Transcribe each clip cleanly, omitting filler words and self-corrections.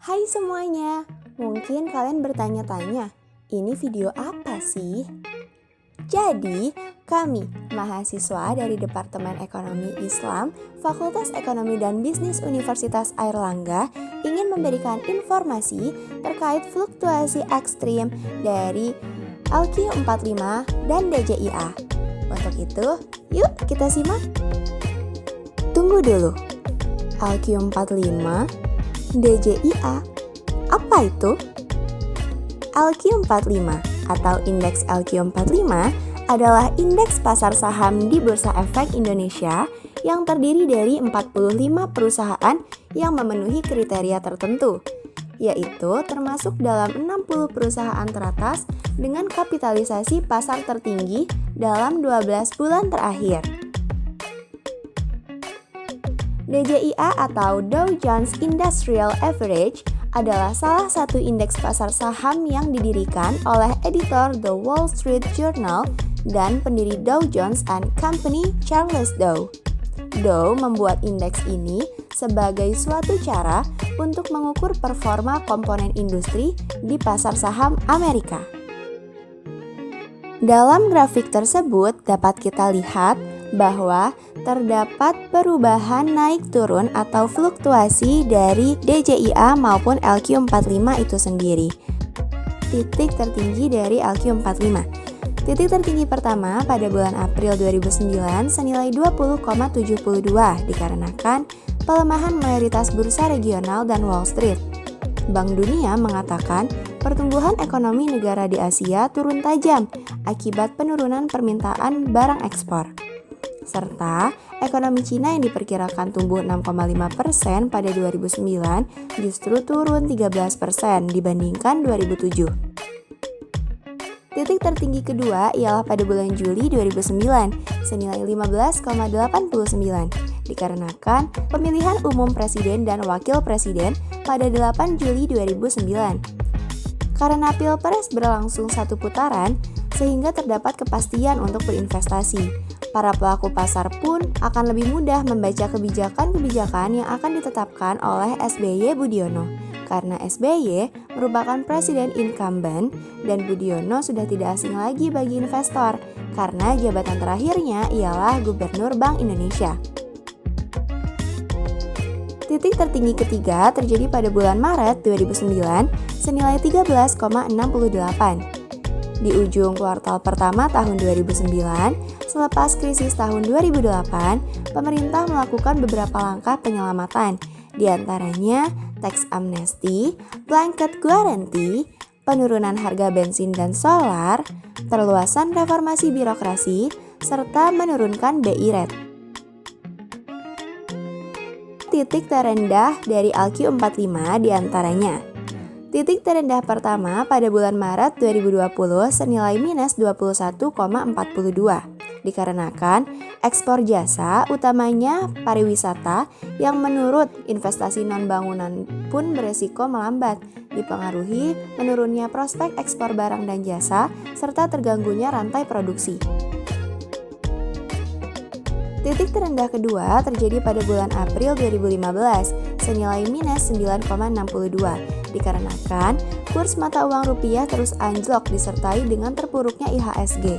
Hai semuanya, mungkin kalian bertanya-tanya, ini video apa sih? Jadi, kami, mahasiswa dari Departemen Ekonomi Islam, Fakultas Ekonomi dan Bisnis Universitas Airlangga, ingin memberikan informasi terkait fluktuasi ekstrim dari LQ45 dan DJIA. Untuk itu, yuk kita simak. Tunggu dulu, LQ45, DJIA, apa itu? LQ45 atau Indeks LQ45 adalah indeks pasar saham di Bursa Efek Indonesia yang terdiri dari 45 perusahaan yang memenuhi kriteria tertentu, yaitu termasuk dalam 60 perusahaan teratas dengan kapitalisasi pasar tertinggi dalam 12 bulan terakhir. DJIA atau Dow Jones Industrial Average adalah salah satu indeks pasar saham yang didirikan oleh editor The Wall Street Journal dan pendiri Dow Jones and Company Charles Dow. Dow membuat indeks ini sebagai suatu cara untuk mengukur performa komponen industri di pasar saham Amerika. Dalam grafik tersebut dapat kita lihat bahwa terdapat perubahan naik turun atau fluktuasi dari DJIA maupun LQ45 itu sendiri. Titik tertinggi dari LQ45. Titik tertinggi pertama pada bulan April 2009 senilai 20,72 dikarenakan pelemahan mayoritas bursa regional dan Wall Street. Bank Dunia mengatakan pertumbuhan ekonomi negara di Asia turun tajam akibat penurunan permintaan barang ekspor. Serta ekonomi Cina yang diperkirakan tumbuh 6,5% pada 2009 justru turun 13% dibandingkan 2007. Titik tertinggi kedua ialah pada bulan Juli 2009 senilai 15,89 dikarenakan pemilihan umum presiden dan wakil presiden pada 8 Juli 2009. Karena Pilpres berlangsung satu putaran, sehingga terdapat kepastian untuk berinvestasi. Para pelaku pasar pun akan lebih mudah membaca kebijakan-kebijakan yang akan ditetapkan oleh SBY Budiono. Karena SBY merupakan presiden incumbent dan Budiono sudah tidak asing lagi bagi investor karena jabatan terakhirnya ialah Gubernur Bank Indonesia. Titik tertinggi ketiga terjadi pada bulan Maret 2009 senilai 13,68. Di ujung kuartal pertama tahun 2009, selepas krisis tahun 2008, pemerintah melakukan beberapa langkah penyelamatan, di antaranya tax amnesty, blanket guarantee, penurunan harga bensin dan solar, perluasan reformasi birokrasi, serta menurunkan BI rate. Titik terendah dari LQ45 di antaranya. Titik terendah pertama pada bulan Maret 2020 senilai minus 21,42 dikarenakan ekspor jasa utamanya pariwisata yang menurut investasi non-bangunan pun beresiko melambat dipengaruhi menurunnya prospek ekspor barang dan jasa serta terganggunya rantai produksi. Titik terendah kedua terjadi pada bulan April 2015 senilai minus 9,62 dikarenakan kurs mata uang rupiah terus anjlok disertai dengan terpuruknya IHSG.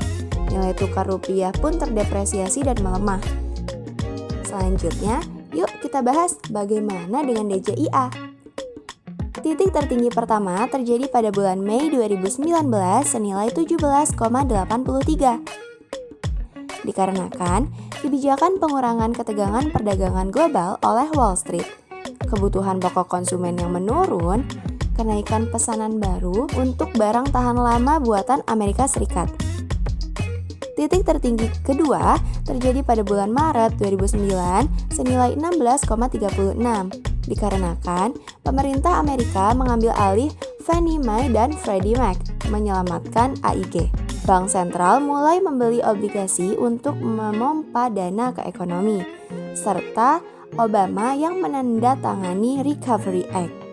Nilai tukar rupiah pun terdepresiasi dan melemah. Selanjutnya, yuk kita bahas bagaimana dengan DJIA. Titik tertinggi pertama terjadi pada bulan Mei 2019 senilai 17,83. Dikarenakan kebijakan pengurangan ketegangan perdagangan global oleh Wall Street, kebutuhan pokok konsumen yang menurun, kenaikan pesanan baru untuk barang tahan lama buatan Amerika Serikat. Titik tertinggi kedua terjadi pada bulan Maret 2009 senilai 16,36 dikarenakan pemerintah Amerika mengambil alih Fannie Mae dan Freddie Mac menyelamatkan AIG. Bank sentral mulai membeli obligasi untuk memompa dana ke ekonomi, serta Obama yang menandatangani Recovery Act.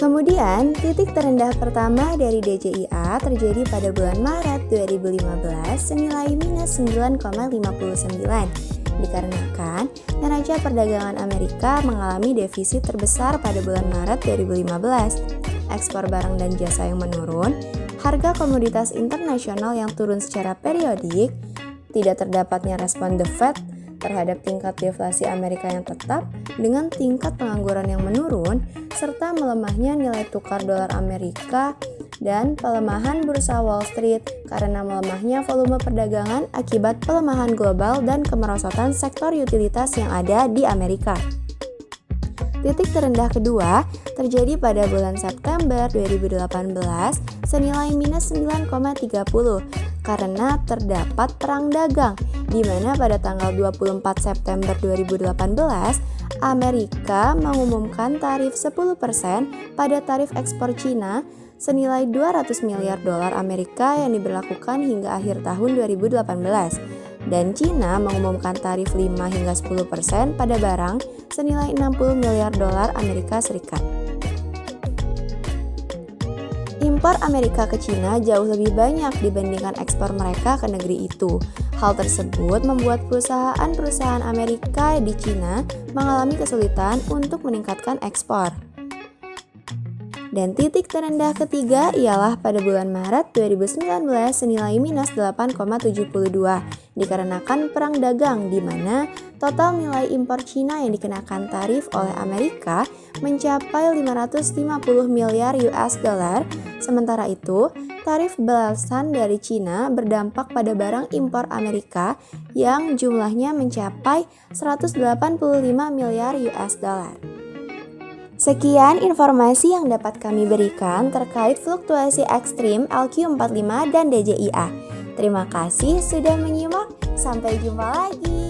Kemudian, titik terendah pertama dari DJIA terjadi pada bulan Maret 2015 senilai minus 9,59 dikarenakan neraca perdagangan Amerika mengalami defisit terbesar pada bulan Maret 2015. Ekspor barang dan jasa yang menurun, harga komoditas internasional yang turun secara periodik, tidak terdapatnya respon The Fed terhadap tingkat deflasi Amerika yang tetap dengan tingkat pengangguran yang menurun, serta melemahnya nilai tukar dolar Amerika dan pelemahan bursa Wall Street karena melemahnya volume perdagangan akibat pelemahan global dan kemerosotan sektor utilitas yang ada di Amerika. Titik terendah kedua terjadi pada bulan September 2018 senilai minus 9,30 karena terdapat perang dagang di mana pada tanggal 24 September 2018 Amerika mengumumkan tarif 10% pada tarif ekspor Cina senilai 200 miliar dolar Amerika yang diberlakukan hingga akhir tahun 2018. Dan Cina mengumumkan tarif 5 hingga 10% pada barang senilai 60 miliar dolar Amerika Serikat. Impor Amerika ke Cina jauh lebih banyak dibandingkan ekspor mereka ke negeri itu. Hal tersebut membuat perusahaan-perusahaan Amerika di Cina mengalami kesulitan untuk meningkatkan ekspor. Dan titik terendah ketiga ialah pada bulan Maret 2019 senilai minus 8,72 dikarenakan perang dagang di mana total nilai impor Cina yang dikenakan tarif oleh Amerika mencapai 550 miliar US dollar. Sementara itu, tarif balasan dari Cina berdampak pada barang impor Amerika yang jumlahnya mencapai 185 miliar US dollar. Sekian informasi yang dapat kami berikan terkait fluktuasi ekstrim LQ45 dan DJIA. Terima kasih sudah menyimak, sampai jumpa lagi.